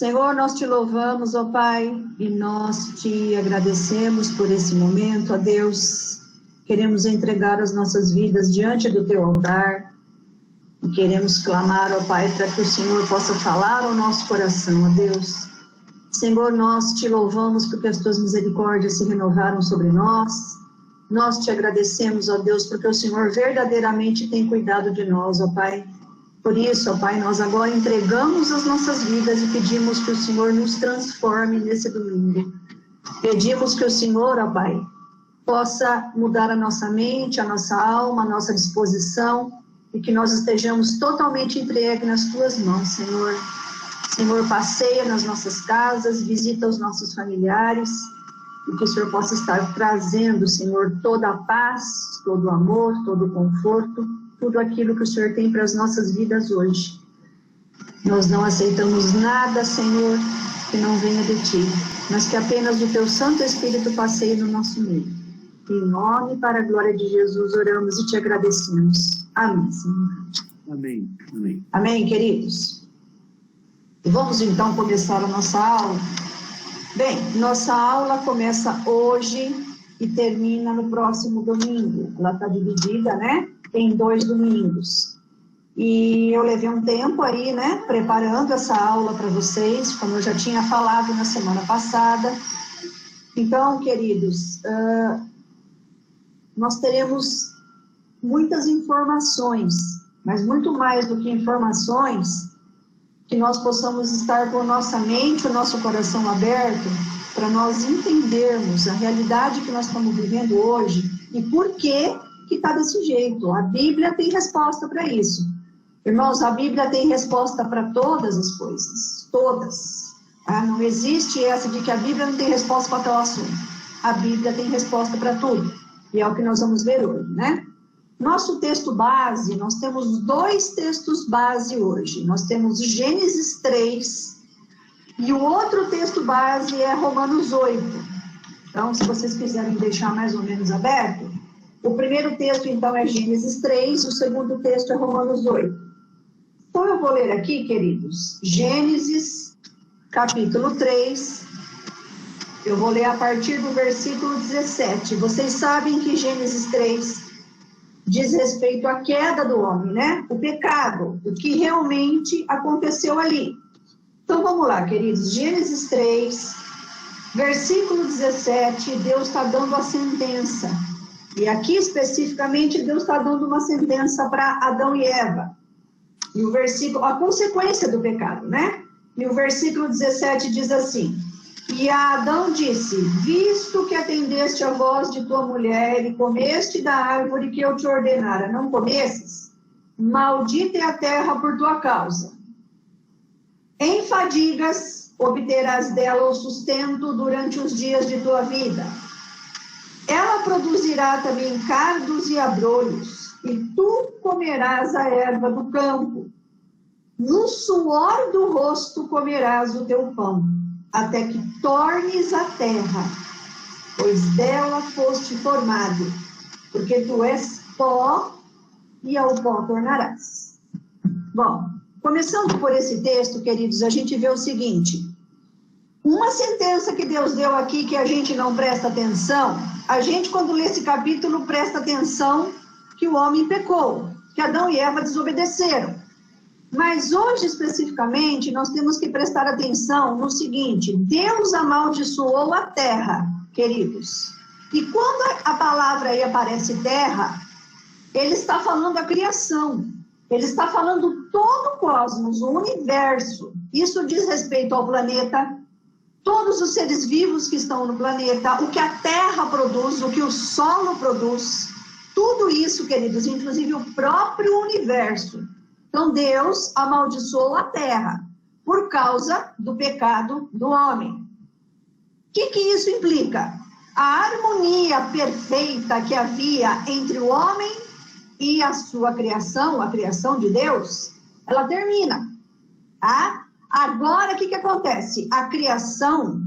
Senhor, nós te louvamos, ó Pai, e nós te agradecemos por esse momento, ó Deus. Queremos entregar as nossas vidas diante do teu altar e queremos clamar, ó Pai, para que o Senhor possa falar ao nosso coração, ó Deus. Senhor, nós te louvamos porque as tuas misericórdias se renovaram sobre nós. Nós te agradecemos, ó Deus, porque o Senhor verdadeiramente tem cuidado de nós, ó Pai. Por isso, ó Pai, nós agora entregamos as nossas vidas e pedimos que o Senhor nos transforme nesse domingo. Pedimos que o Senhor, ó Pai, possa mudar a nossa mente, a nossa alma, a nossa disposição e que nós estejamos totalmente entregues nas tuas mãos, Senhor. Senhor, passeia nas nossas casas, visita os nossos familiares e que o Senhor possa estar trazendo, Senhor, toda a paz, todo o amor, todo o conforto, tudo aquilo que o Senhor tem para as nossas vidas hoje. Nós não aceitamos nada, Senhor, que não venha de Ti, mas que apenas o Teu Santo Espírito passeie no nosso meio. Em nome, para a glória de Jesus, oramos e Te agradecemos. Amém, Senhor. Amém. Amém. Amém, queridos. E vamos então começar a nossa aula. Bem, nossa aula começa hoje e termina no próximo domingo. Ela está dividida, né, em 2 domingos. E eu levei um tempo aí, né, preparando essa aula para vocês, como eu já tinha falado na semana passada. Então, queridos, nós teremos muitas informações, mas muito mais do que informações, que nós possamos estar com a nossa mente, o nosso coração aberto, para nós entendermos a realidade que nós estamos vivendo hoje e por que está desse jeito. A Bíblia tem resposta para isso. Irmãos, a Bíblia tem resposta para todas as coisas, todas. Tá? Não existe essa de que a Bíblia não tem resposta para tal assunto. A Bíblia tem resposta para tudo. E é o que nós vamos ver hoje, né? Nosso texto base, nós temos 2 textos base hoje. Nós temos Gênesis 3 e o outro texto base é Romanos 8. Então, se vocês quiserem deixar mais ou menos aberto, o primeiro texto, então, é Gênesis 3, o segundo texto é Romanos 8. Então, eu vou ler aqui, queridos, Gênesis, capítulo 3, eu vou ler a partir do versículo 17. Vocês sabem que Gênesis 3 diz respeito à queda do homem, né? O pecado, o que realmente aconteceu ali. Então, vamos lá, queridos. Gênesis 3, versículo 17, Deus está dando a sentença. E aqui, especificamente, Deus está dando uma sentença para Adão e Eva. E o versículo, a consequência do pecado, né? E o versículo 17 diz assim: E a Adão disse, visto que atendeste a voz de tua mulher e comeste da árvore que eu te ordenara, não comesses, maldita é a terra por tua causa. Em fadigas obterás dela o sustento durante os dias de tua vida. Ela produzirá também cardos e abrolhos, e tu comerás a erva do campo. No suor do rosto comerás o teu pão, até que tornes a terra, pois dela foste formado, porque tu és pó, e ao pó tornarás. Bom, começando por esse texto, queridos, a gente vê o seguinte: uma sentença que Deus deu aqui que a gente não presta atenção, a gente, quando lê esse capítulo, presta atenção que o homem pecou, que Adão e Eva desobedeceram. Mas hoje, especificamente, nós temos que prestar atenção no seguinte: Deus amaldiçoou a terra, queridos. E quando a palavra aí aparece terra, ele está falando da criação. Ele está falando todo o cosmos, o universo. Isso diz respeito ao planeta, todos os seres vivos que estão no planeta, o que a terra produz, o que o solo produz. Tudo isso, queridos, inclusive o próprio universo. Então, Deus amaldiçoou a terra por causa do pecado do homem. O que isso implica? A harmonia perfeita que havia entre o homem e a sua criação, a criação de Deus, ela termina. Tá? Agora, o que acontece? A criação,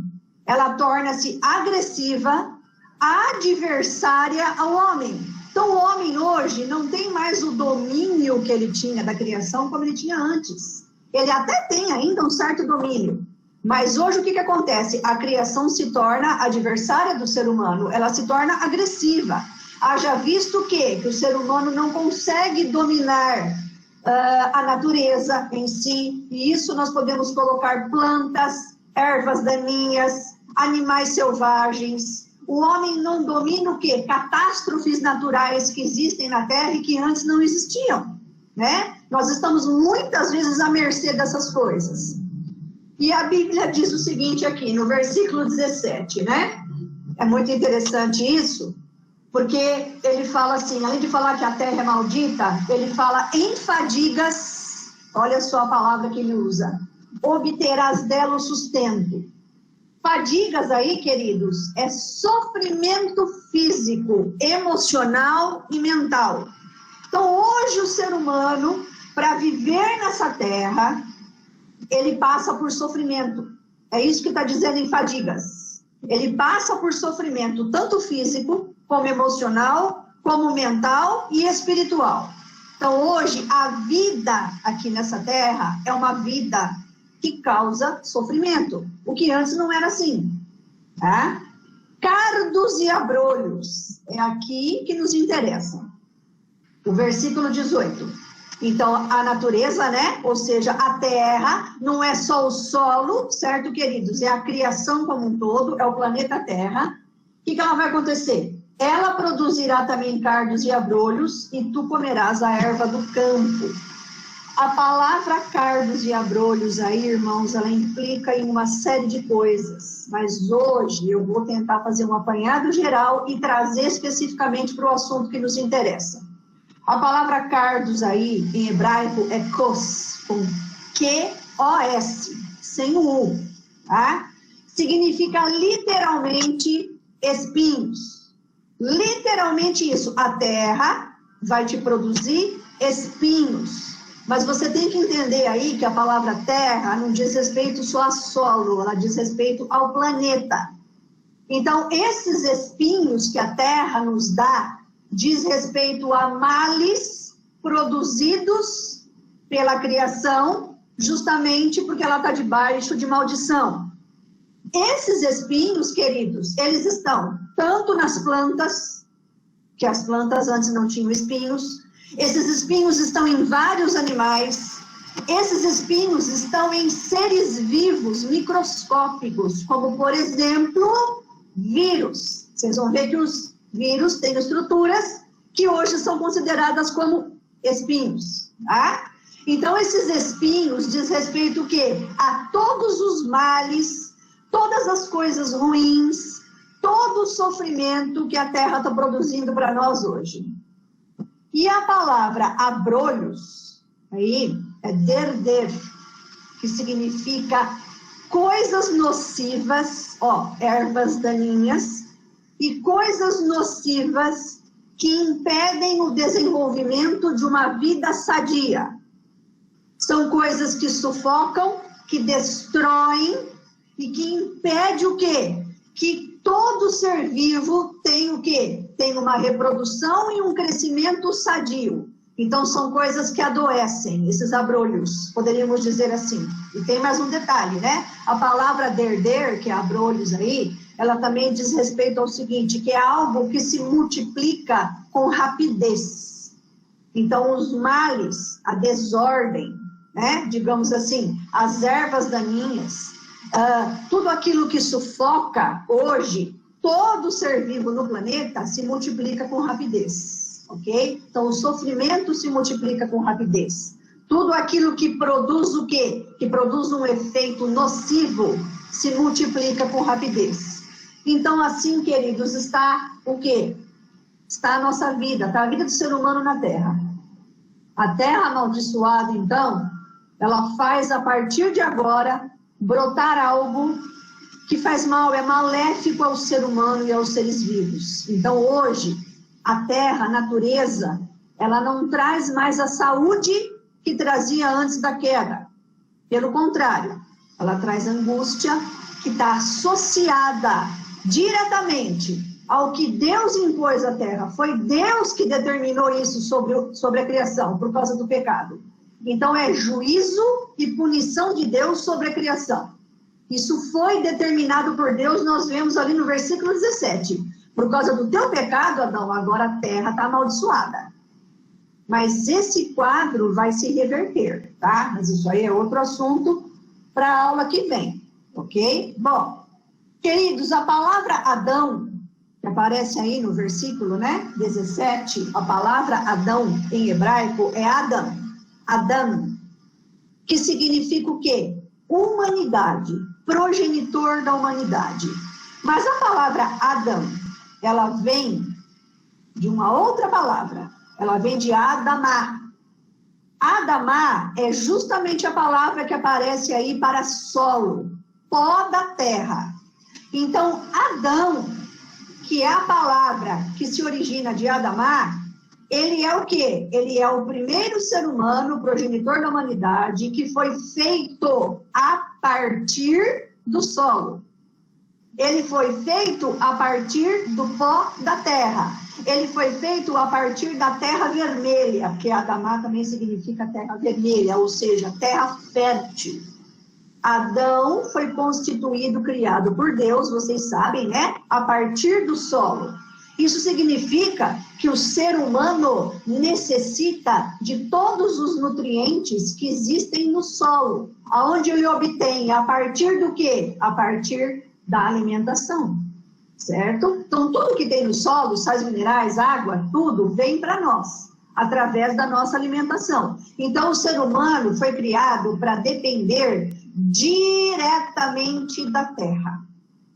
ela torna-se agressiva, adversária ao homem. Então, o homem hoje não tem mais o domínio que ele tinha da criação como ele tinha antes. Ele até tem ainda um certo domínio, Mas hoje o que acontece? A criação se torna adversária do ser humano, ela se torna agressiva. Haja visto que o ser humano não consegue dominar a natureza em si, e isso nós podemos colocar plantas, ervas daninhas, animais selvagens. O homem não domina o quê? Catástrofes naturais que existem na Terra e que antes não existiam, né? Nós estamos muitas vezes à mercê dessas coisas. E a Bíblia diz o seguinte aqui, no versículo 17, né? É muito interessante isso, porque ele fala assim, além de falar que a terra é maldita, ele fala em fadigas, olha só a palavra que ele usa, obterás dela o sustento. Fadigas aí, queridos, é sofrimento físico, emocional e mental. Então, hoje o ser humano, para viver nessa terra, ele passa por sofrimento. É isso que está dizendo em fadigas. Ele passa por sofrimento, tanto físico, como emocional, como mental e espiritual. Então, hoje, a vida aqui nessa terra é uma vida que causa sofrimento, o que antes não era assim. Tá? Cardos e abrolhos, é aqui que nos interessa. O versículo 18. Então, a natureza, né? Ou seja, a terra, não é só o solo, certo, queridos? É a criação como um todo, é o planeta Terra. O que ela vai acontecer? Ela produzirá também cardos e abrolhos, e tu comerás a erva do campo. A palavra cardos e abrolhos aí, irmãos, ela implica em uma série de coisas. Mas hoje eu vou tentar fazer um apanhado geral e trazer especificamente para o assunto que nos interessa. A palavra cardos aí, em hebraico, é kos, com Q-O-S, sem o U, tá? Significa literalmente espinhos. Literalmente isso, a terra vai te produzir espinhos. Mas você tem que entender aí que a palavra terra não diz respeito só a solo, ela diz respeito ao planeta. Então, esses espinhos que a terra nos dá, diz respeito a males produzidos pela criação, justamente porque ela está debaixo de maldição. Esses espinhos, queridos, eles estão tanto nas plantas, que as plantas antes não tinham espinhos, esses espinhos estão em vários animais, esses espinhos estão em seres vivos, microscópicos, como, por exemplo, vírus. Vocês vão ver que os vírus têm estruturas que hoje são consideradas como espinhos, tá? Então, esses espinhos diz respeito o quê? A todos os males, todas as coisas ruins, todo o sofrimento que a Terra está produzindo para nós hoje. E a palavra abrolhos, aí, é derder, que significa coisas nocivas, ó, ervas daninhas, e coisas nocivas que impedem o desenvolvimento de uma vida sadia. São coisas que sufocam, que destroem e que impedem o quê? Que todo ser vivo tem o quê? Tem uma reprodução e um crescimento sadio. Então, são coisas que adoecem, esses abrolhos, poderíamos dizer assim. E tem mais um detalhe, né? A palavra derder, que é abrolhos aí, ela também diz respeito ao seguinte, que é algo que se multiplica com rapidez. Então, os males, a desordem, né? Digamos assim, as ervas daninhas, tudo aquilo que sufoca hoje, todo ser vivo no planeta se multiplica com rapidez, ok? Então, o sofrimento se multiplica com rapidez. Tudo aquilo que produz o quê? Que produz um efeito nocivo se multiplica com rapidez. Então, assim, queridos, está o quê? Está a nossa vida, está a vida do ser humano na Terra. A Terra amaldiçoada, então, ela faz, a partir de agora, brotar algo que faz mal, é maléfico ao ser humano e aos seres vivos. Então, hoje, a Terra, a natureza, ela não traz mais a saúde que trazia antes da queda. Pelo contrário, ela traz angústia que está associada diretamente ao que Deus impôs à Terra. Foi Deus que determinou isso sobre a criação, por causa do pecado. Então, é juízo e punição de Deus sobre a criação. Isso foi determinado por Deus, nós vemos ali no versículo 17. Por causa do teu pecado, Adão, agora a terra está amaldiçoada. Mas esse quadro vai se reverter, tá? Mas isso aí é outro assunto para a aula que vem, ok? Bom, queridos, a palavra Adão, que aparece aí no versículo, né, 17, a palavra Adão em hebraico é Adam, Adam, que significa o quê? Humanidade, progenitor da humanidade. Mas a palavra Adão, ela vem de uma outra palavra, ela vem de Adamá. Adamá é justamente a palavra que aparece aí para solo, pó da terra. Então, Adão, que é a palavra que se origina de Adamá, ele é o quê? Ele é o primeiro ser humano, progenitor da humanidade, que foi feito a partir do solo. Ele foi feito a partir do pó da terra. Ele foi feito a partir da terra vermelha, porque Adamá também significa terra vermelha, ou seja, terra fértil. Adão foi constituído, criado por Deus, vocês sabem, né? A partir do solo. Isso significa que o ser humano necessita de todos os nutrientes que existem no solo. Aonde ele obtém? A partir do quê? A partir da alimentação, certo? Então, tudo que tem no solo, sais minerais, água, tudo vem para nós, através da nossa alimentação. Então, o ser humano foi criado para depender diretamente da terra.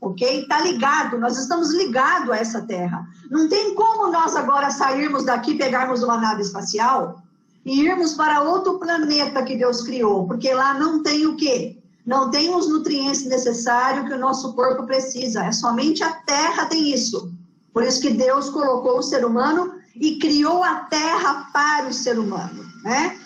Ok? Está ligado, nós estamos ligados a essa terra. Não tem como nós agora sairmos daqui, pegarmos uma nave espacial e irmos para outro planeta que Deus criou, porque lá não tem o quê? Não tem os nutrientes necessários que o nosso corpo precisa. É somente a terra tem isso. Por isso que Deus colocou o ser humano e criou a terra para o ser humano, né?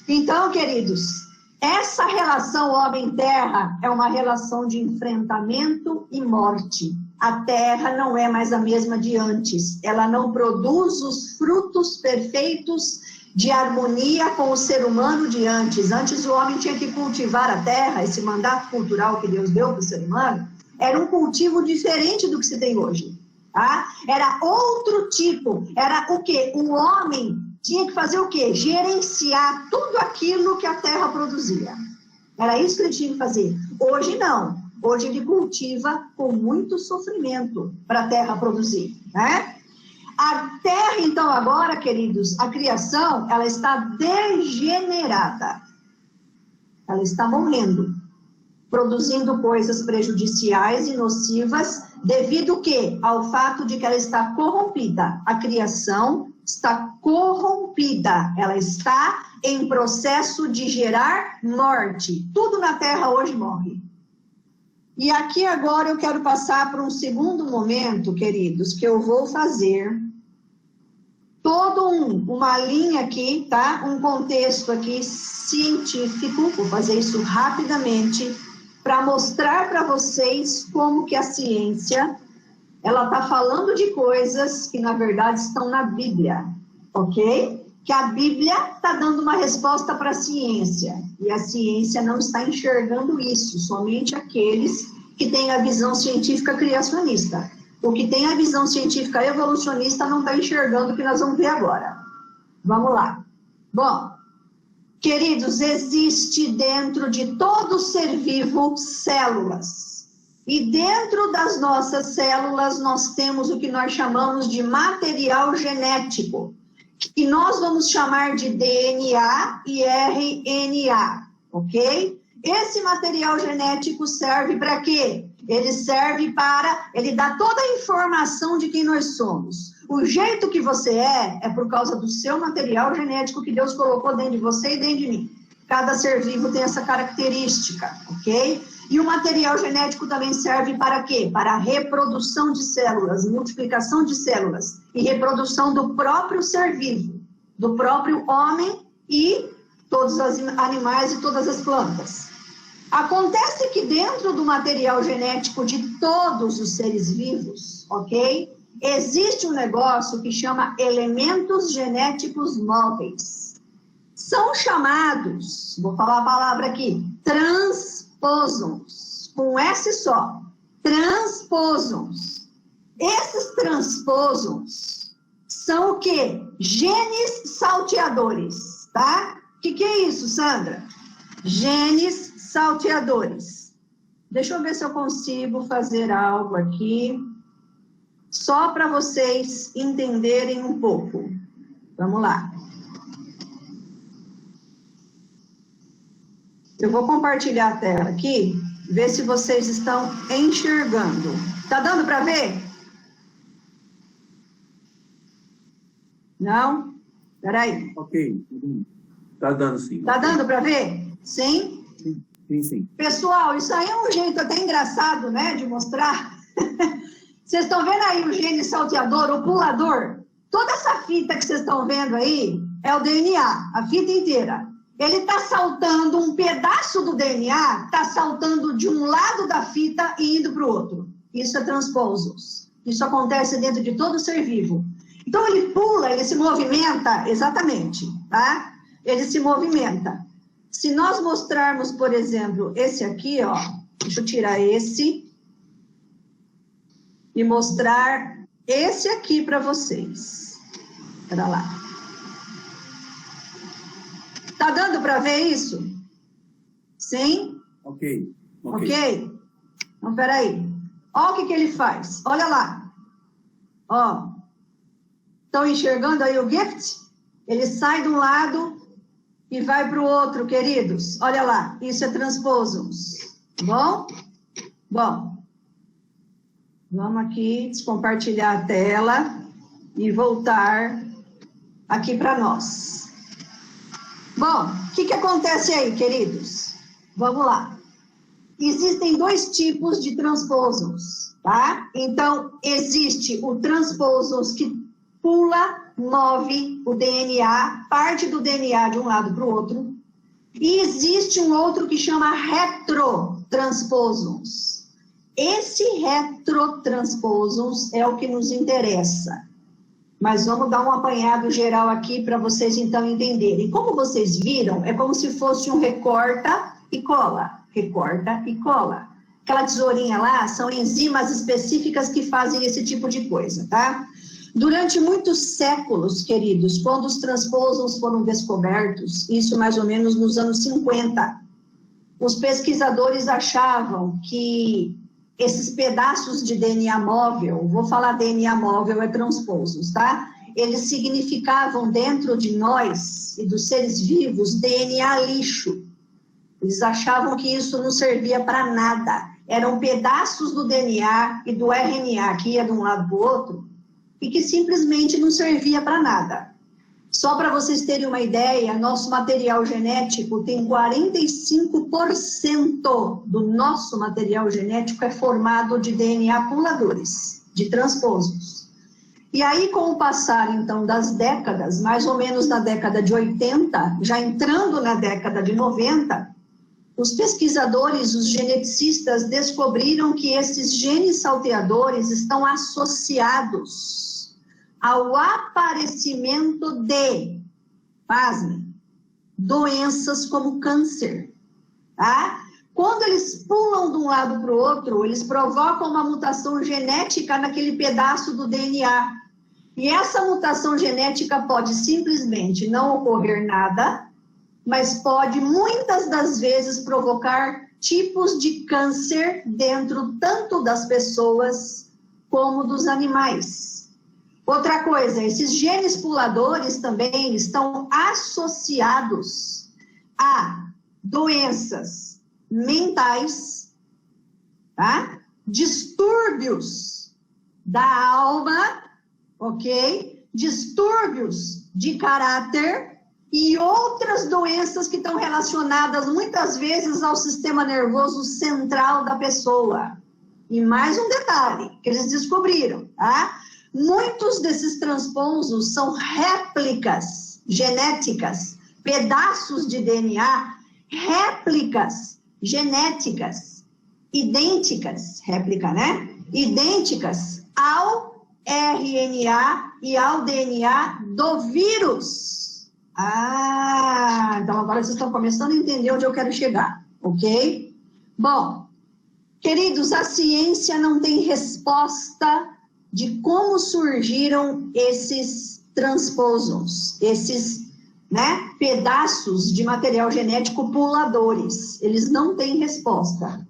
Então, queridos, essa relação homem-terra é uma relação de enfrentamento e morte. A terra não é mais a mesma de antes. Ela não produz os frutos perfeitos de harmonia com o ser humano de antes. Antes o homem tinha que cultivar a terra, esse mandato cultural que Deus deu para o ser humano, era um cultivo diferente do que se tem hoje. Tá? Era outro tipo, era o quê? O homem tinha que fazer o quê? Gerenciar tudo aquilo que a terra produzia. Era isso que ele tinha que fazer. Hoje não. Hoje ele cultiva com muito sofrimento para a terra produzir, né? A terra, então, agora, queridos, a criação, ela está degenerada. Ela está morrendo, produzindo coisas prejudiciais e nocivas, devido ao quê? Ao fato de que ela está corrompida. A criação está corrompida. Ela está em processo de gerar morte. Tudo na terra hoje morre. E aqui agora eu quero passar para um segundo momento, queridos, que eu vou fazer uma linha aqui, tá? Um contexto aqui científico, vou fazer isso rapidamente, para mostrar para vocês como que a ciência, ela está falando de coisas que na verdade estão na Bíblia, ok? Que a Bíblia está dando uma resposta para a ciência, e a ciência não está enxergando isso, somente aqueles que têm a visão científica criacionista. O que tem a visão científica evolucionista não está enxergando o que nós vamos ver agora. Vamos lá. Bom, queridos, existe dentro de todo ser vivo células. E dentro das nossas células nós temos o que nós chamamos de material genético, que nós vamos chamar de DNA e RNA, ok? Esse material genético serve para quê? Ele dá toda a informação de quem nós somos. O jeito que você é por causa do seu material genético que Deus colocou dentro de você e dentro de mim. Cada ser vivo tem essa característica, ok? E o material genético também serve para quê? Para a reprodução de células, multiplicação de células e reprodução do próprio ser vivo, do próprio homem e todos os animais e todas as plantas. Acontece que dentro do material genético de todos os seres vivos, ok? Existe um negócio que chama elementos genéticos móveis. São chamados, vou falar a palavra aqui, transposons. com um S só, transposons. Esses transposons são o quê? Genes salteadores, tá? O que é isso, Sandra? Genes salteadores. Deixa eu ver se eu consigo fazer algo aqui, só para vocês entenderem um pouco. Vamos lá. Eu vou compartilhar a tela aqui, ver se vocês estão enxergando. Tá dando para ver? Não? Peraí. Ok. Tá dando sim. Tá dando para ver? Sim? Sim. Pessoal, isso aí é um jeito até engraçado, né, de mostrar. Vocês estão vendo aí o gene salteador, o pulador? Toda essa fita que vocês estão vendo aí é o DNA, a fita inteira. Ele está saltando um pedaço do DNA, está saltando de um lado da fita e indo para o outro. Isso é transposos. Isso acontece dentro de todo ser vivo. Então, ele pula, ele se movimenta, exatamente, tá? Ele se movimenta. Se nós mostrarmos, por exemplo, esse aqui, ó, deixa eu tirar esse e mostrar esse aqui para vocês. Espera lá. Tá dando para ver isso? Sim? Ok. Então, peraí. Olha o que ele faz. Olha lá. Ó. Estão enxergando aí o gift? Ele sai de um lado e vai para o outro, queridos. Olha lá. Isso é transposons. Bom? Bom. Vamos aqui descompartilhar a tela e voltar aqui para nós. Bom, o que acontece aí, queridos? Vamos lá. Existem dois tipos de transposons, tá? Então, existe o transposons que pula, move o DNA, parte do DNA de um lado para o outro. E existe um outro que chama retrotransposons. Esse retrotransposons é o que nos interessa. Mas vamos dar um apanhado geral aqui para vocês então entenderem. Como vocês viram, é como se fosse um recorta e cola. Recorta e cola. Aquela tesourinha lá são enzimas específicas que fazem esse tipo de coisa, tá? Durante muitos séculos, queridos, quando os transposons foram descobertos, isso mais ou menos nos anos 50, os pesquisadores achavam que esses pedaços de DNA móvel, vou falar DNA móvel, é transposons, tá? Eles significavam dentro de nós e dos seres vivos DNA lixo. Eles achavam que isso não servia para nada. Eram pedaços do DNA e do RNA que ia de um lado para o outro e que simplesmente não servia para nada. Só para vocês terem uma ideia, nosso material genético tem 45% do nosso material genético é formado de DNA puladores, de transposons. E aí, com o passar, então, das décadas, mais ou menos na década de 80, já entrando na década de 90, os pesquisadores, os geneticistas, descobriram que esses genes salteadores estão associados ao aparecimento de, pasmem, doenças como câncer, tá? Quando eles pulam de um lado para o outro, eles provocam uma mutação genética naquele pedaço do DNA. E essa mutação genética pode simplesmente não ocorrer nada, mas pode muitas das vezes provocar tipos de câncer dentro tanto das pessoas como dos animais. Outra coisa, esses genes puladores também estão associados a doenças mentais, tá? Distúrbios da alma, ok? Distúrbios de caráter e outras doenças que estão relacionadas muitas vezes ao sistema nervoso central da pessoa. E mais um detalhe que eles descobriram, tá? Muitos desses transposons são réplicas genéticas, pedaços de DNA, réplicas genéticas, idênticas, réplica, né? Idênticas ao RNA e ao DNA do vírus. Ah, então agora vocês estão começando a entender onde eu quero chegar, ok? Bom, Queridos, a ciência não tem resposta de como surgiram esses transposons, esses, né, pedaços de material genético puladores. Eles não têm resposta.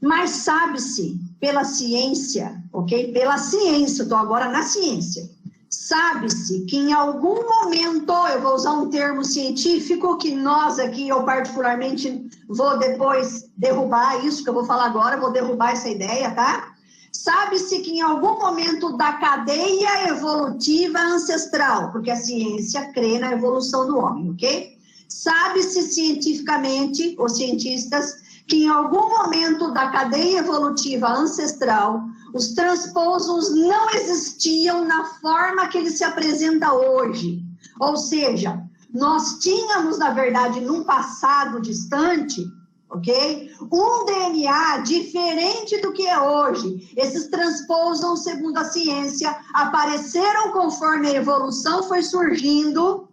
Mas sabe-se pela ciência, ok? Pela ciência, estou agora na ciência. Sabe-se que em algum momento, eu vou usar um termo científico que nós aqui, eu particularmente vou depois derrubar isso que eu vou falar agora, vou derrubar essa ideia, tá? Sabe-se que em algum momento da cadeia evolutiva ancestral, porque a ciência crê na evolução do homem, ok? Sabe-se cientificamente, os cientistas, que em algum momento da cadeia evolutiva ancestral, os transposons não existiam na forma que ele se apresenta hoje. Ou seja, nós tínhamos, na verdade, num passado distante, ok? Um DNA diferente do que é hoje. Esses transposons, segundo a ciência, apareceram conforme a evolução foi surgindo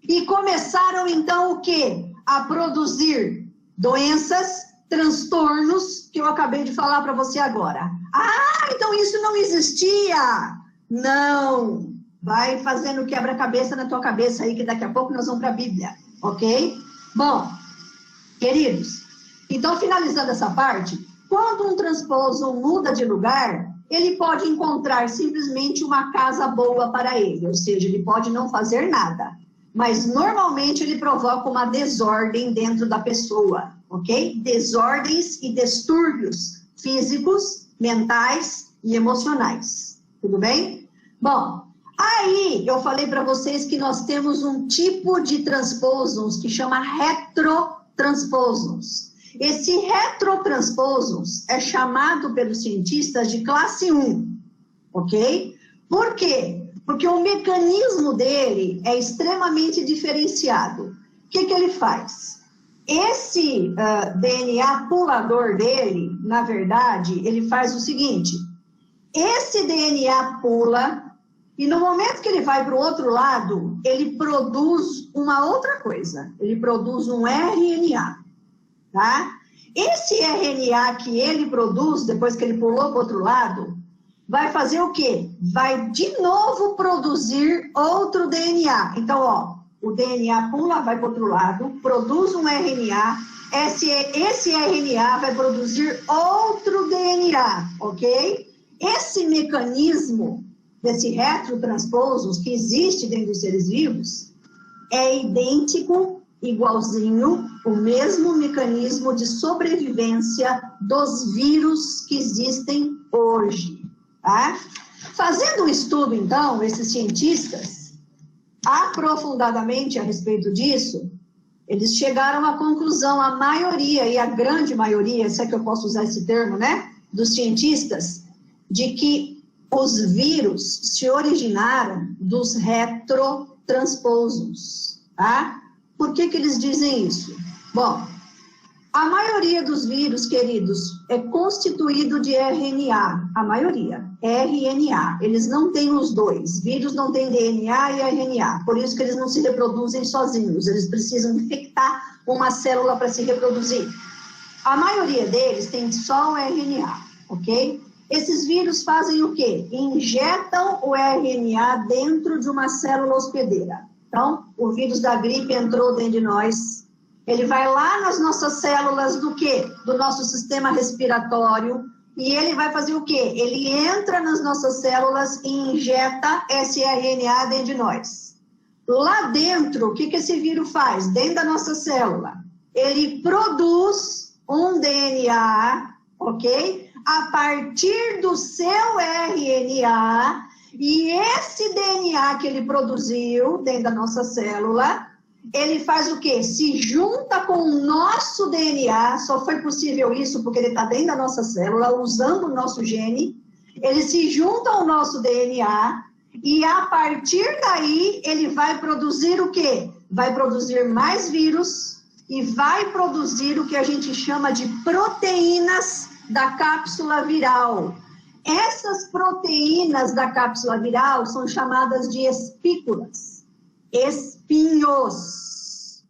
e começaram, então, o quê? A produzir doenças, transtornos, que eu acabei de falar para você agora. Ah, então isso não existia. Não. Vai fazendo quebra-cabeça na tua cabeça aí, que daqui a pouco nós vamos para a Bíblia, ok? Bom, queridos, então finalizando essa parte, quando um transposon muda de lugar, ele pode encontrar simplesmente uma casa boa para ele, ou seja, ele pode não fazer nada, mas normalmente ele provoca uma desordem dentro da pessoa, ok? Desordens e distúrbios físicos, mentais e emocionais, tudo bem? Bom, aí eu falei para vocês que nós temos um tipo de transposons que chama retrotransposons. Esse retrotransposons é chamado pelos cientistas de classe 1, ok? Por quê? Porque o mecanismo dele é extremamente diferenciado. O que ele faz? Esse DNA pulador dele, na verdade, ele faz o seguinte. Esse DNA pula e no momento que ele vai para o outro lado, ele produz uma outra coisa. Ele produz um RNA, tá? Esse RNA que ele produz, depois que ele pulou para o outro lado, vai fazer o quê? Vai de novo produzir outro DNA. Então, ó, o DNA pula, vai para o outro lado, produz um RNA, esse RNA vai produzir outro DNA, ok? Esse mecanismo desse retrotransposos que existe dentro dos seres vivos é idêntico, igualzinho, o mesmo mecanismo de sobrevivência dos vírus que existem hoje, tá? Fazendo um estudo, então, esses cientistas, aprofundadamente a respeito disso, eles chegaram à conclusão, a maioria, e a grande maioria, se é que eu posso usar esse termo, né, dos cientistas, de que os vírus se originaram dos retrotransposons, tá? Por que eles dizem isso? Bom, a maioria dos vírus, queridos, é constituído de RNA, a maioria, RNA. Eles não têm os dois, vírus não tem DNA e RNA, por isso que eles não se reproduzem sozinhos, eles precisam infectar uma célula para se reproduzir. A maioria deles tem só o RNA, ok? Esses vírus fazem o quê? Injetam o RNA dentro de uma célula hospedeira. Então, o vírus da gripe entrou dentro de nós, ele vai lá nas nossas células do quê? Do nosso sistema respiratório, e ele vai fazer o quê? Ele entra nas nossas células e injeta esse RNA dentro de nós. Lá dentro, o que esse vírus faz? Dentro da nossa célula, ele produz um DNA, ok? A partir do seu RNA, e esse DNA que ele produziu dentro da nossa célula, ele faz o quê? Se junta com o nosso DNA, só foi possível isso porque ele está dentro da nossa célula, usando o nosso gene, ele se junta ao nosso DNA, e a partir daí ele vai produzir o quê? Vai produzir mais vírus e vai produzir o que a gente chama de proteínas da cápsula viral. Essas proteínas da cápsula viral são chamadas de espículas. Espinhos.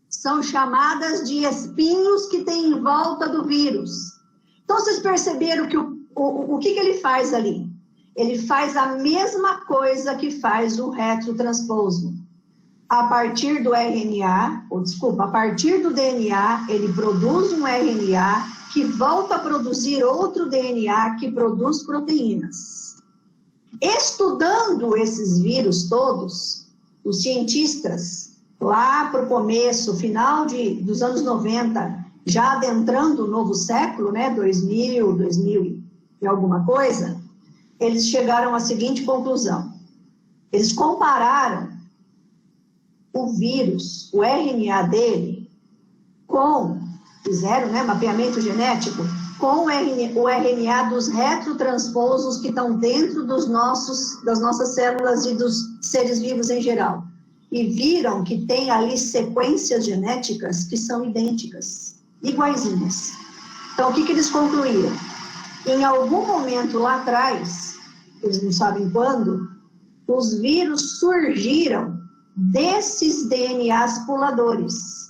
São chamadas de espinhos que tem em volta do vírus. Então, vocês perceberam que o que ele faz ali? Ele faz a mesma coisa que faz o retrotransposo. A partir do RNA, a partir do DNA, ele produz um RNA que volta a produzir outro DNA que produz proteínas. Estudando esses vírus todos, os cientistas, lá para o começo, final dos anos 90, já adentrando o novo século, né, 2000 e alguma coisa, eles chegaram à seguinte conclusão. Eles compararam o vírus, o RNA dele, fizeram, né, mapeamento genético, com o RNA dos retrotransposos que estão dentro das nossas células e dos seres vivos em geral. E viram que tem ali sequências genéticas que são idênticas, iguaizinhas. Então, o que eles concluíram? Em algum momento lá atrás, eles não sabem quando, os vírus surgiram desses DNAs puladores,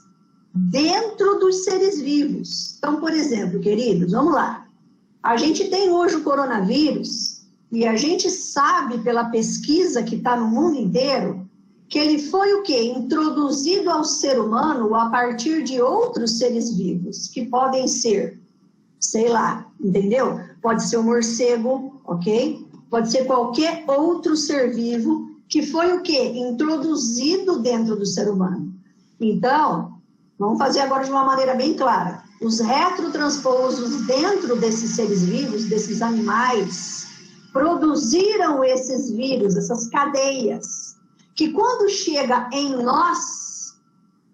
dentro dos seres vivos. Então, por exemplo, queridos, vamos lá. A gente tem hoje o coronavírus e a gente sabe pela pesquisa que está no mundo inteiro que ele foi o quê? Introduzido ao ser humano a partir de outros seres vivos, que podem ser, sei lá, entendeu? Pode ser um morcego, ok? Pode ser qualquer outro ser vivo que foi o quê? Introduzido dentro do ser humano. Então, vamos fazer agora de uma maneira bem clara. Os retrotransposos dentro desses seres vivos, desses animais, produziram esses vírus, essas cadeias, que quando chega em nós,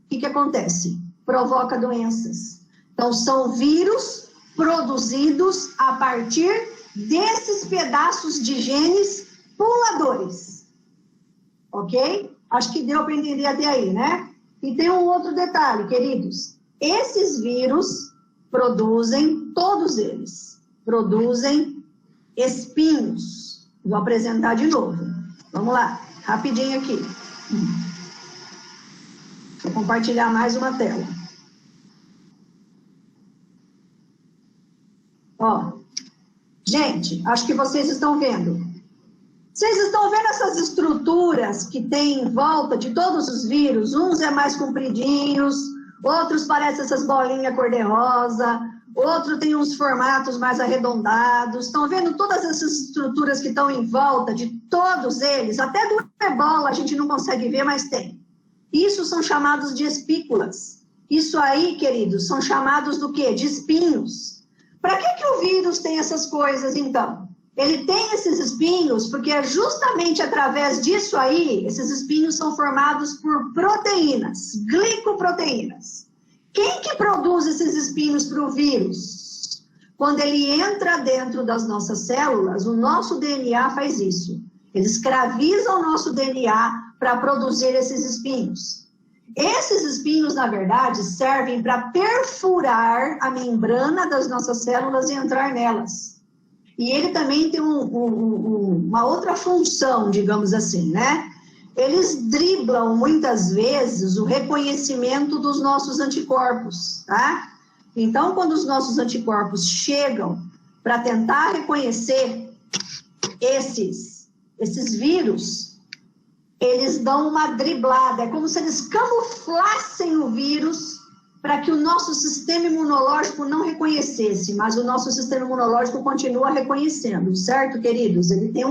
o que acontece? Provoca doenças. Então, são vírus produzidos a partir desses pedaços de genes puladores. Ok? Acho que deu para entender até aí, né? E tem um outro detalhe, queridos. Esses vírus produzem, todos eles, produzem espinhos. Vou apresentar de novo. Vamos lá, rapidinho aqui. Vou compartilhar mais uma tela. Ó, gente, acho que vocês estão vendo. Vocês estão vendo essas estruturas que tem em volta de todos os vírus? Uns é mais compridinhos, outros parecem essas bolinhas cor-de-rosa, outro tem uns formatos mais arredondados. Estão vendo todas essas estruturas que estão em volta de todos eles? Até do ebola a gente não consegue ver, mas tem. Isso são chamados de espículas. Isso aí, queridos, são chamados do quê? De espinhos. Para que o vírus tem essas coisas, então? Ele tem esses espinhos porque é justamente através disso aí, esses espinhos são formados por proteínas, glicoproteínas. Quem que produz esses espinhos para o vírus? Quando ele entra dentro das nossas células, o nosso DNA faz isso. Ele escraviza o nosso DNA para produzir esses espinhos. Esses espinhos, na verdade, servem para perfurar a membrana das nossas células e entrar nelas. E ele também tem uma outra função, digamos assim, né? Eles driblam, muitas vezes, o reconhecimento dos nossos anticorpos, tá? Então, quando os nossos anticorpos chegam para tentar reconhecer esses vírus, eles dão uma driblada. É como se eles camuflassem o vírus para que o nosso sistema imunológico não reconhecesse, mas o nosso sistema imunológico continua reconhecendo, certo, queridos? Ele tem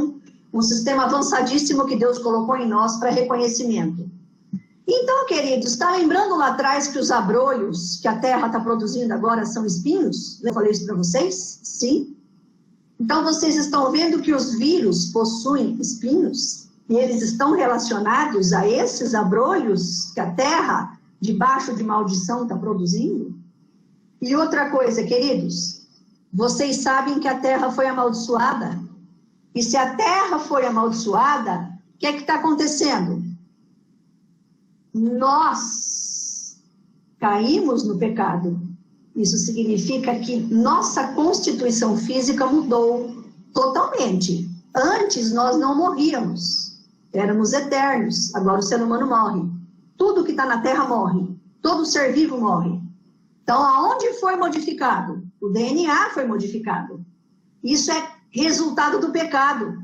um sistema avançadíssimo que Deus colocou em nós para reconhecimento. Então, queridos, está lembrando lá atrás que os abrolhos que a Terra está produzindo agora são espinhos? Eu falei isso para vocês? Sim. Então, vocês estão vendo que os vírus possuem espinhos e eles estão relacionados a esses abrolhos que a Terra, debaixo de maldição, está produzindo? E outra coisa, queridos, vocês sabem que a Terra foi amaldiçoada? E se a Terra foi amaldiçoada, o que é que está acontecendo? Nós caímos no pecado. Isso significa que nossa constituição física mudou totalmente. Antes nós não morríamos, éramos eternos. Agora o ser humano morre. Tudo que está na Terra morre. Todo ser vivo morre. Então, aonde foi modificado? O DNA foi modificado. Isso é resultado do pecado.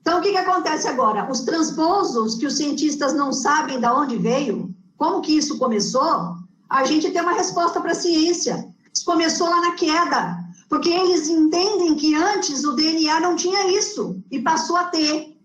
Então, o que acontece agora? Os transposos que os cientistas não sabem de onde veio, como que isso começou, a gente tem uma resposta para a ciência. Isso começou lá na queda, porque eles entendem que antes o DNA não tinha isso, e passou a ter.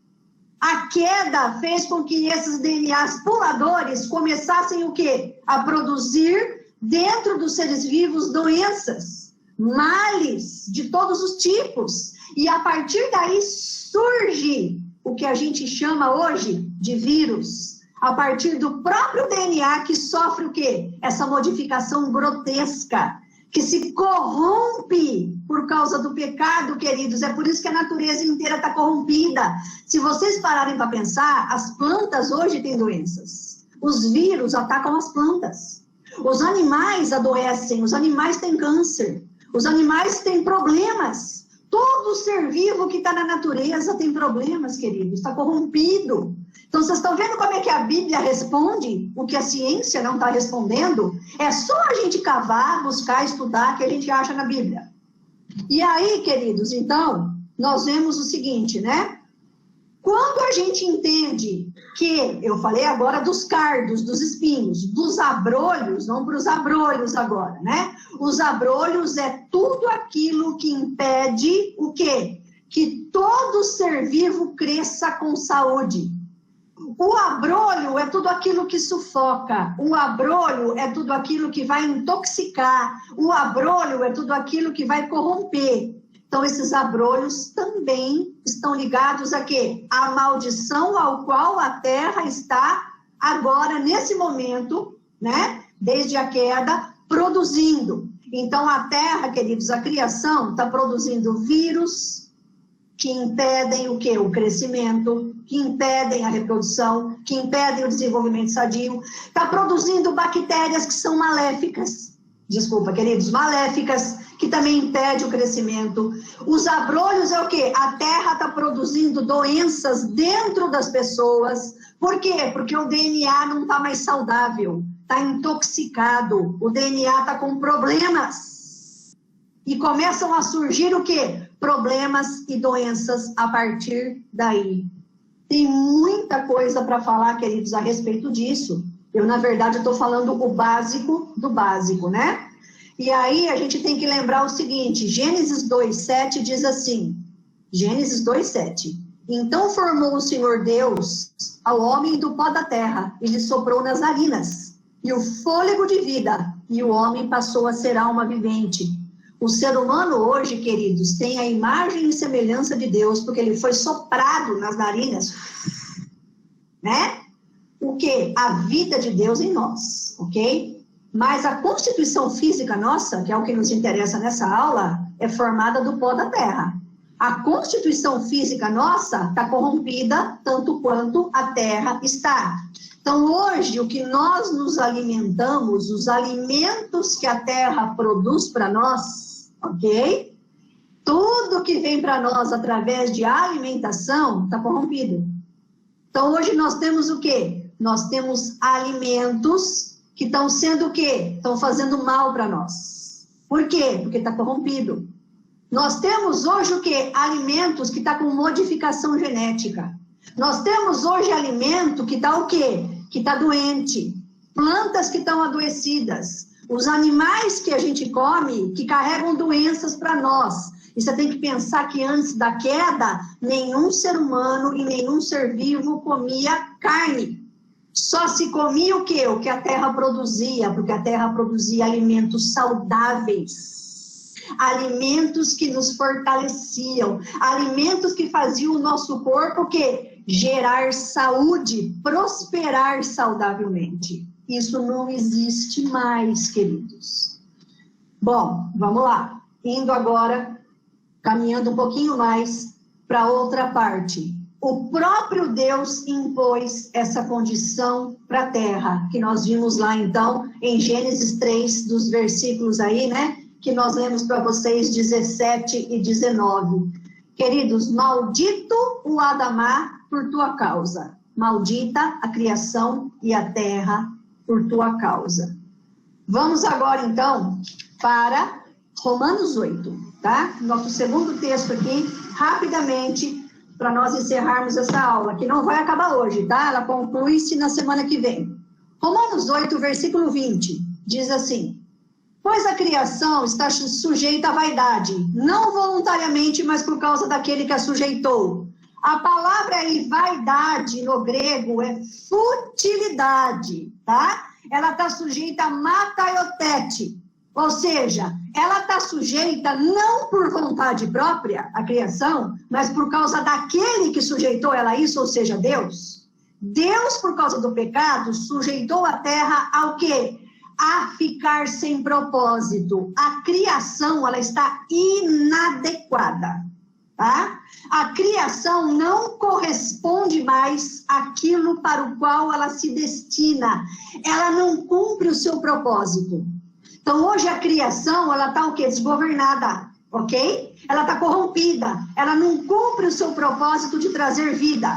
A queda fez com que esses DNAs puladores começassem o quê? A produzir dentro dos seres vivos doenças, males de todos os tipos. E a partir daí surge o que a gente chama hoje de vírus. A partir do próprio DNA que sofre o quê? Essa modificação grotesca, que se corrompe por causa do pecado, queridos. É por isso que a natureza inteira está corrompida. Se vocês pararem para pensar, as plantas hoje têm doenças. Os vírus atacam as plantas. Os animais adoecem, os animais têm câncer. Os animais têm problemas. Todo ser vivo que está na natureza tem problemas, queridos. Está corrompido. Então, vocês estão vendo como é que a Bíblia responde o que a ciência não está respondendo? É só a gente cavar, buscar, estudar, que a gente acha na Bíblia. E aí, queridos, então, nós vemos o seguinte, né? Quando a gente entende que, eu falei agora dos cardos, dos espinhos, dos abrolhos, vamos para os abrolhos agora, né? Os abrolhos é tudo aquilo que impede o quê? Que todo ser vivo cresça com saúde. O abrolho é tudo aquilo que sufoca, o abrolho é tudo aquilo que vai intoxicar, o abrolho é tudo aquilo que vai corromper. Então, esses abrolhos também estão ligados a quê? A maldição ao qual a terra está agora, nesse momento, né? Desde a queda, produzindo. Então, a terra, queridos, a criação está produzindo vírus que impedem o quê? O crescimento, que impedem a reprodução, que impedem o desenvolvimento sadio. Está produzindo bactérias que são maléficas. Desculpa, queridos, maléficas, que também impede o crescimento. Os abrolhos é o quê? A terra está produzindo doenças dentro das pessoas. Por quê? Porque o DNA não está mais saudável, está intoxicado, o DNA está com problemas. E começam a surgir o quê? Problemas e doenças a partir daí. Tem muita coisa para falar, queridos, a respeito disso. Eu, na verdade, estou falando o básico do básico, né? E aí a gente tem que lembrar o seguinte, Gênesis 2:7 diz assim, Gênesis 2:7, então formou o Senhor Deus ao homem do pó da terra, e lhe soprou nas narinas, e o fôlego de vida, e o homem passou a ser alma vivente. O ser humano hoje, queridos, tem a imagem e semelhança de Deus, porque ele foi soprado nas narinas, né? O quê? A vida de Deus em nós, ok? Mas a constituição física nossa, que é o que nos interessa nessa aula, é formada do pó da terra. A constituição física nossa está corrompida tanto quanto a terra está. Então, hoje, o que nós nos alimentamos, os alimentos que a terra produz para nós, ok? Tudo que vem para nós através de alimentação está corrompido. Então, hoje nós temos o quê? Nós temos alimentos que estão sendo o quê? Estão fazendo mal para nós. Por quê? Porque está corrompido. Nós temos hoje o quê? Alimentos que estão com modificação genética. Nós temos hoje alimento que está o quê? Que está doente. Plantas que estão adoecidas. Os animais que a gente come que carregam doenças para nós. E você tem que pensar que antes da queda, nenhum ser humano e nenhum ser vivo comia carne. Só se comia o quê? O que a terra produzia, porque a terra produzia alimentos saudáveis, alimentos que nos fortaleciam, alimentos que faziam o nosso corpo o quê? Gerar saúde, prosperar saudavelmente. Isso não existe mais, queridos. Bom, vamos lá. Indo agora, caminhando um pouquinho mais para outra parte. O próprio Deus impôs essa condição para a terra, que nós vimos lá então em Gênesis 3, dos versículos aí, né? Que nós lemos para vocês 17 e 19. Queridos, maldito o Adamá por tua causa, maldita a criação e a terra por tua causa. Vamos agora, então, para Romanos 8, tá? Nosso segundo texto aqui, rapidamente, para nós encerrarmos essa aula, que não vai acabar hoje, tá? Ela conclui-se na semana que vem. Romanos 8, versículo 20, diz assim: pois a criação está sujeita à vaidade, não voluntariamente, mas por causa daquele que a sujeitou. A palavra aí, vaidade, no grego, é futilidade, tá? Ela está sujeita a mataiotete, ou seja, ela está sujeita não por vontade própria, a criação, mas por causa daquele que sujeitou ela a isso, ou seja, Deus. Deus, por causa do pecado, sujeitou a terra ao quê? A ficar sem propósito. A criação, ela está inadequada, tá? A criação não corresponde mais àquilo para o qual ela se destina. Ela não cumpre o seu propósito. Então, hoje a criação, ela está o quê? Desgovernada, ok? Ela está corrompida. Ela não cumpre o seu propósito de trazer vida.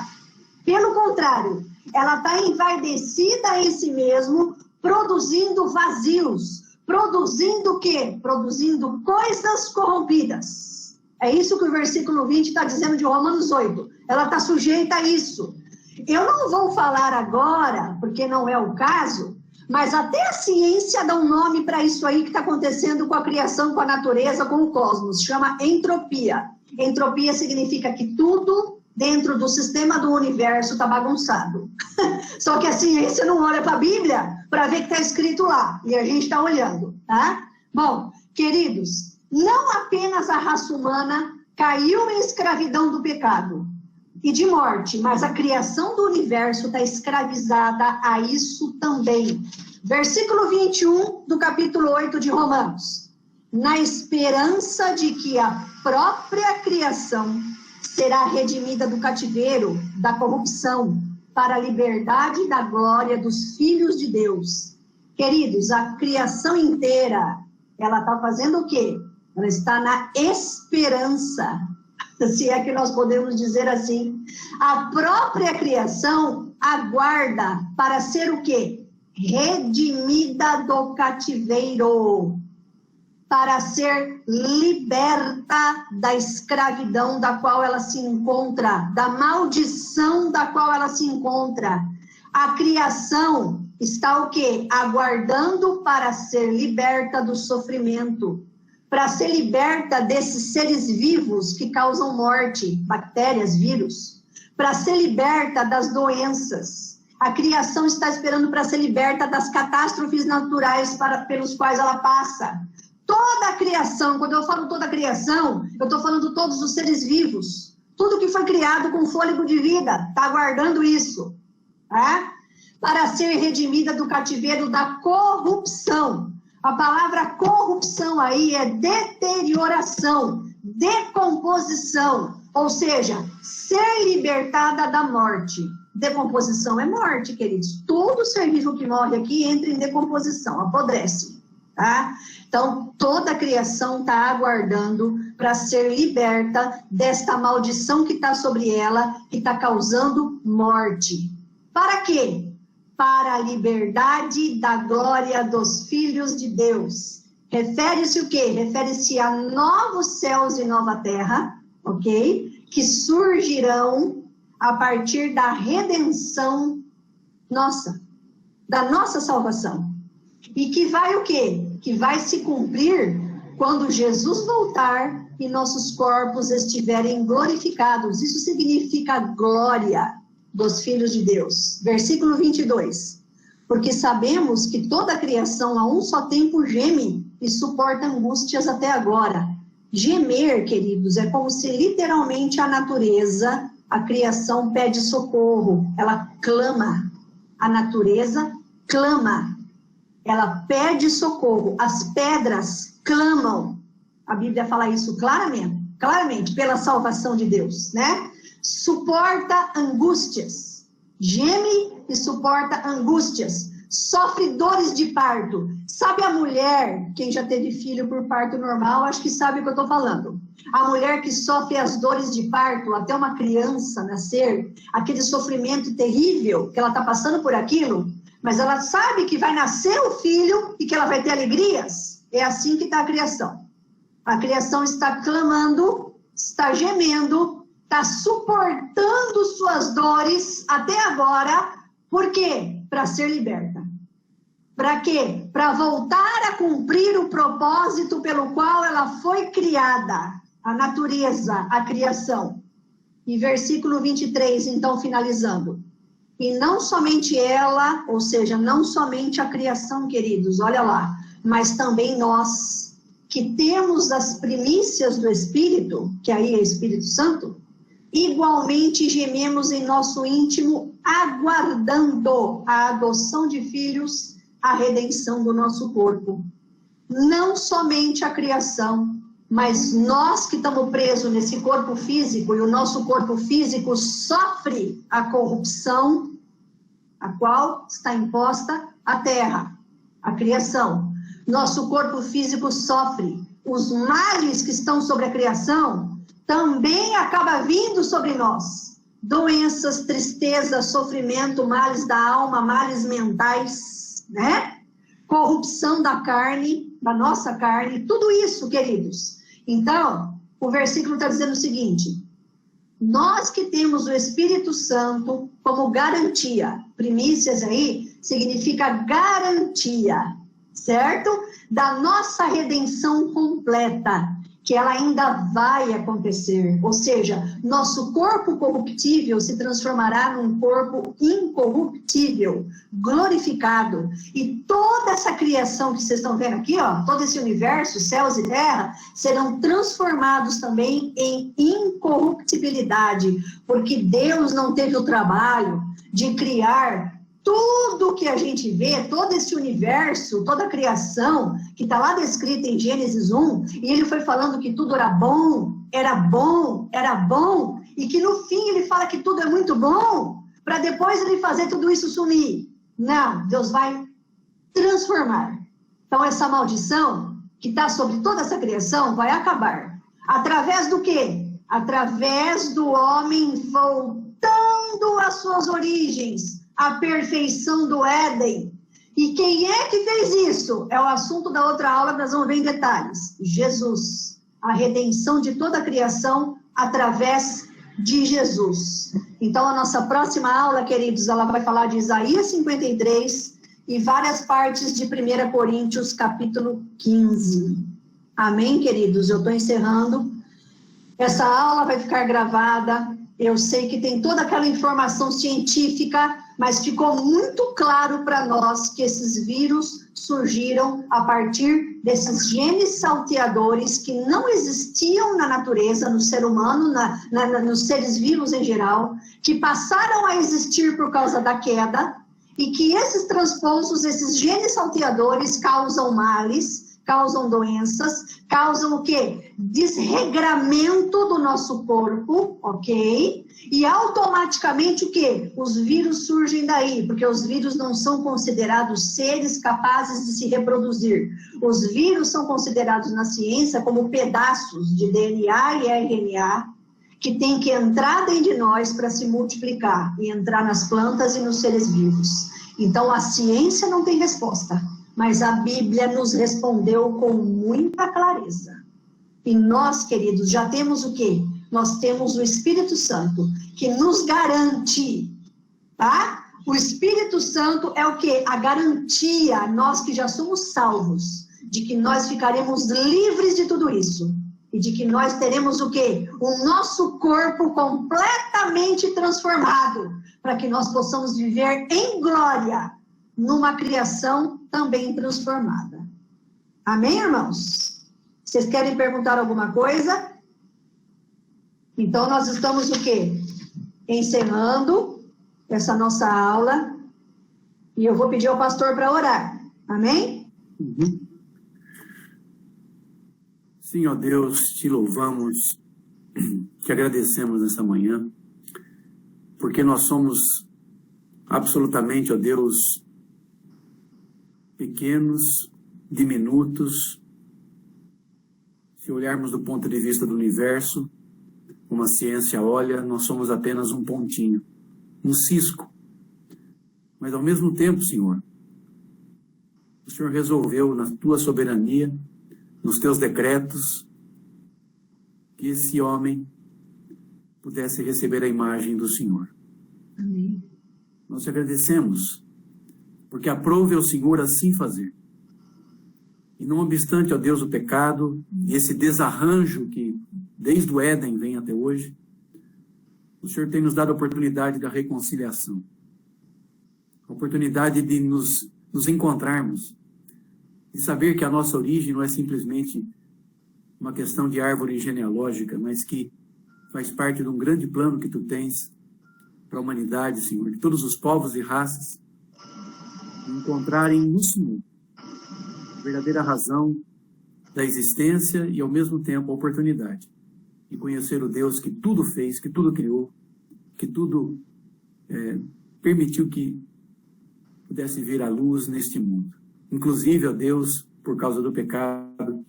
Pelo contrário, ela está envaidecida em si mesmo, produzindo vazios. Produzindo o quê? Produzindo coisas corrompidas. É isso que o versículo 20 está dizendo de Romanos 8. Ela está sujeita a isso. Eu não vou falar agora, porque não é o caso, mas até a ciência dá um nome para isso aí que está acontecendo com a criação, com a natureza, com o cosmos. Chama entropia. Entropia significa que tudo dentro do sistema do universo está bagunçado. Só que a ciência não olha para a Bíblia para ver o que está escrito lá. E a gente está olhando, tá? Bom, queridos, não apenas a raça humana caiu em escravidão do pecado e de morte, mas a criação do universo está escravizada a isso também. Versículo 21 do capítulo 8 de Romanos. Na esperança de que a própria criação será redimida do cativeiro, da corrupção, para a liberdade da glória dos filhos de Deus. Queridos, a criação inteira, ela está fazendo o quê? Ela está na esperança, se é que nós podemos dizer assim. A própria criação aguarda para ser o quê? Redimida do cativeiro, para ser liberta da escravidão da qual ela se encontra, da maldição da qual ela se encontra. A criação está o quê? Aguardando para ser liberta do sofrimento, para ser liberta desses seres vivos que causam morte, bactérias, vírus, para ser liberta das doenças. A criação está esperando para ser liberta das catástrofes naturais pelos quais ela passa. Toda a criação, quando eu falo toda a criação, eu estou falando todos os seres vivos. Tudo que foi criado com fôlego de vida, está aguardando isso. Tá? Para ser redimida do cativeiro da corrupção. A palavra corrupção aí é deterioração, decomposição. Ou seja, ser libertada da morte. Decomposição é morte, queridos. Todo ser vivo que morre aqui entra em decomposição, apodrece. Tá? Então, toda a criação está aguardando para ser liberta desta maldição que está sobre ela, que está causando morte. Para quê? Para a liberdade da glória dos filhos de Deus. Refere-se o quê? Refere-se a novos céus e nova terra, ok? Que surgirão a partir da redenção nossa, da nossa salvação. E que vai o quê? Que vai se cumprir quando Jesus voltar e nossos corpos estiverem glorificados. Isso significa glória dos filhos de Deus. Versículo 22. Porque sabemos que toda a criação a um só tempo geme e suporta angústias até agora. Gemer, queridos, é como se literalmente a natureza, a criação pede socorro. Ela clama. A natureza clama. Ela pede socorro. As pedras clamam. A Bíblia fala isso claramente, pela salvação de Deus, né? Suporta angústias. Geme e suporta angústias. Sofre dores de parto. Sabe a mulher, quem já teve filho por parto normal, acho que sabe o que eu estou falando. A mulher que sofre as dores de parto até uma criança nascer, aquele sofrimento terrível que ela está passando por aquilo. mas ela sabe que vai nascer o filho e que ela vai ter alegrias. É assim que está a criação. A criação está clamando, está gemendo, está suportando suas dores até agora. Por quê? Para ser liberta. Para quê? Para voltar a cumprir o propósito pelo qual ela foi criada. A natureza, a criação. E versículo 23, então, finalizando. E não somente ela, ou seja, não somente a criação, queridos, olha lá, mas também nós, que temos as primícias do Espírito, que aí é Espírito Santo, igualmente gememos em nosso íntimo, aguardando a adoção de filhos, a redenção do nosso corpo. Não somente a criação, mas nós que estamos presos nesse corpo físico, e o nosso corpo físico sofre a corrupção, a qual está imposta à terra, a criação. Nosso corpo físico sofre. Os males que estão sobre a criação também acabam vindo sobre nós. Doenças, tristeza, sofrimento, males da alma, males mentais, né? Corrupção da carne, da nossa carne, tudo isso, queridos. Então, o versículo está dizendo o seguinte: nós que temos o Espírito Santo como garantia, primícias aí significa garantia, certo? Da nossa redenção completa, que ela ainda vai acontecer. Ou seja, nosso corpo corruptível se transformará num corpo incorruptível, glorificado. E toda essa criação que vocês estão vendo aqui, ó, todo esse universo, céus e terra, serão transformados também em incorruptibilidade, porque Deus não teve o trabalho de criar tudo que a gente vê, todo esse universo, toda a criação, que está lá descrita em Gênesis 1, e ele foi falando que tudo era bom, era bom, era bom, e que no fim ele fala que tudo é muito bom, para depois ele fazer tudo isso sumir. Não, Deus vai transformar. Então essa maldição que está sobre toda essa criação vai acabar. Através do quê? Através do homem voltando às suas origens, a perfeição do Éden. E quem é que fez isso? É o assunto da outra aula, nós vamos ver em detalhes. Jesus. A redenção de toda a criação através de Jesus. Então, a nossa próxima aula, queridos, ela vai falar de Isaías 53 e várias partes de 1 Coríntios, capítulo 15. Amém, queridos? Eu estou encerrando. Essa aula vai ficar gravada. Eu sei que tem toda aquela informação científica, mas ficou muito claro para nós que esses vírus surgiram a partir desses genes salteadores que não existiam na natureza, no ser humano, nos seres vivos em geral, que passaram a existir por causa da queda, e que esses transpousos, esses genes salteadores causam males, causam doenças, causam o quê? Desregramento do nosso corpo, ok? E automaticamente o quê? Os vírus surgem daí, porque os vírus não são considerados seres capazes de se reproduzir. Os vírus são considerados na ciência como pedaços de DNA e RNA que tem que entrar dentro de nós para se multiplicar e entrar nas plantas e nos seres vivos. Então a ciência não tem resposta. Mas a Bíblia nos respondeu com muita clareza. E nós, queridos, já temos o quê? Nós temos o Espírito Santo, que nos garante, tá? O Espírito Santo é o quê? A garantia, nós que já somos salvos, de que nós ficaremos livres de tudo isso. E de que nós teremos o quê? O nosso corpo completamente transformado, para que nós possamos viver em glória, numa criação também transformada. Amém, irmãos? Vocês querem perguntar alguma coisa? Então, nós estamos o quê? Encerrando essa nossa aula. E eu vou pedir ao pastor para orar. Amém? Uhum. Sim, ó Deus, te louvamos, te agradecemos nessa manhã, porque nós somos absolutamente, ó Deus, pequenos, diminutos. Se olharmos do ponto de vista do universo, como a ciência olha, nós somos apenas um pontinho, um cisco. Mas, ao mesmo tempo, Senhor, o Senhor resolveu, na tua soberania, nos teus decretos, que esse homem pudesse receber a imagem do Senhor. Amém. Nós te agradecemos, porque aprove ao Senhor assim fazer. E não obstante, ó Deus, o pecado e esse desarranjo que desde o Éden vem até hoje, o Senhor tem nos dado a oportunidade da reconciliação. A oportunidade de nos encontrarmos e saber que a nossa origem não é simplesmente uma questão de árvore genealógica, mas que faz parte de um grande plano que tu tens para a humanidade, Senhor, de todos os povos e raças encontrarem no Senhor a verdadeira razão da existência e, ao mesmo tempo, a oportunidade de conhecer o Deus que tudo fez, que tudo criou, que tudo permitiu que pudesse vir à luz neste mundo. Inclusive, ó Deus, por causa do pecado,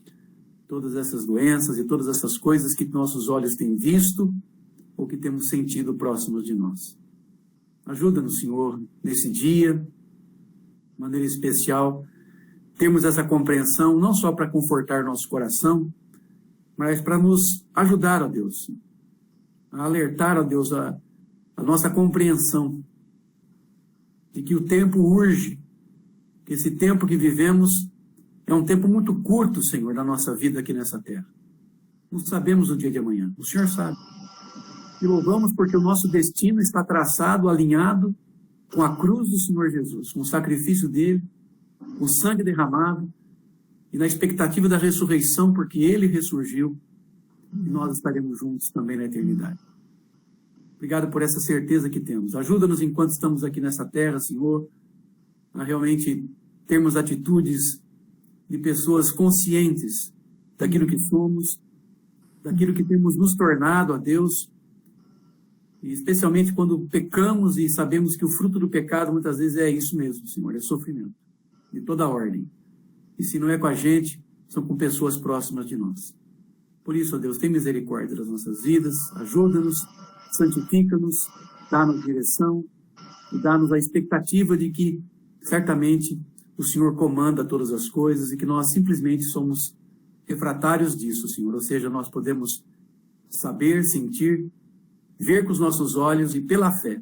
todas essas doenças e todas essas coisas que nossos olhos têm visto ou que temos sentido próximos de nós. Ajuda-nos, Senhor, nesse dia, de maneira especial, termos essa compreensão, não só para confortar nosso coração, mas para nos ajudar, ó Deus, a alertar, ó Deus, a nossa compreensão de que o tempo urge, que esse tempo que vivemos é um tempo muito curto, Senhor, da nossa vida aqui nessa terra. Não sabemos o dia de amanhã, o Senhor sabe. E louvamos porque o nosso destino está traçado, alinhado com a cruz do Senhor Jesus, com o sacrifício dele, com o sangue derramado, e na expectativa da ressurreição, porque ele ressurgiu, e nós estaremos juntos também na eternidade. Obrigado por essa certeza que temos. Ajuda-nos enquanto estamos aqui nessa terra, Senhor, a realmente termos atitudes de pessoas conscientes daquilo que somos, daquilo que temos nos tornado, a Deus, e especialmente quando pecamos e sabemos que o fruto do pecado muitas vezes é isso mesmo, Senhor, é sofrimento, de toda ordem. E se não é com a gente, são com pessoas próximas de nós. Por isso, ó Deus, tem misericórdia das nossas vidas, ajuda-nos, santifica-nos, dá-nos direção e dá-nos a expectativa de que, certamente, o Senhor comanda todas as coisas e que nós simplesmente somos refratários disso, Senhor. Ou seja, nós podemos saber, sentir, ver com os nossos olhos e, pela fé,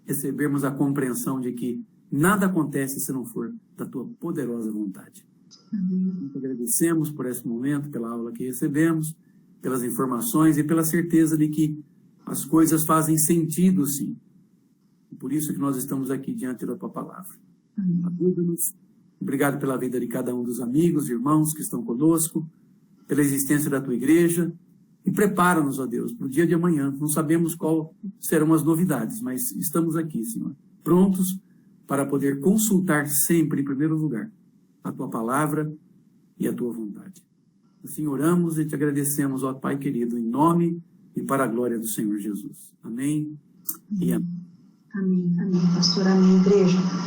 recebermos a compreensão de que nada acontece se não for da tua poderosa vontade. Muito agradecemos por esse momento, pela aula que recebemos, pelas informações e pela certeza de que as coisas fazem sentido, sim. E por isso que nós estamos aqui diante da tua palavra. Ajuda-nos. Obrigado pela vida de cada um dos amigos, irmãos que estão conosco, pela existência da tua igreja, e prepara-nos, ó Deus, para o dia de amanhã. Não sabemos qual serão as novidades, mas estamos aqui, Senhor, prontos para poder consultar sempre, em primeiro lugar, a tua palavra e a tua vontade. Assim oramos e te agradecemos, ó Pai querido, em nome e para a glória do Senhor Jesus. Amém e amém. Amém, amém, pastor, amém, igreja.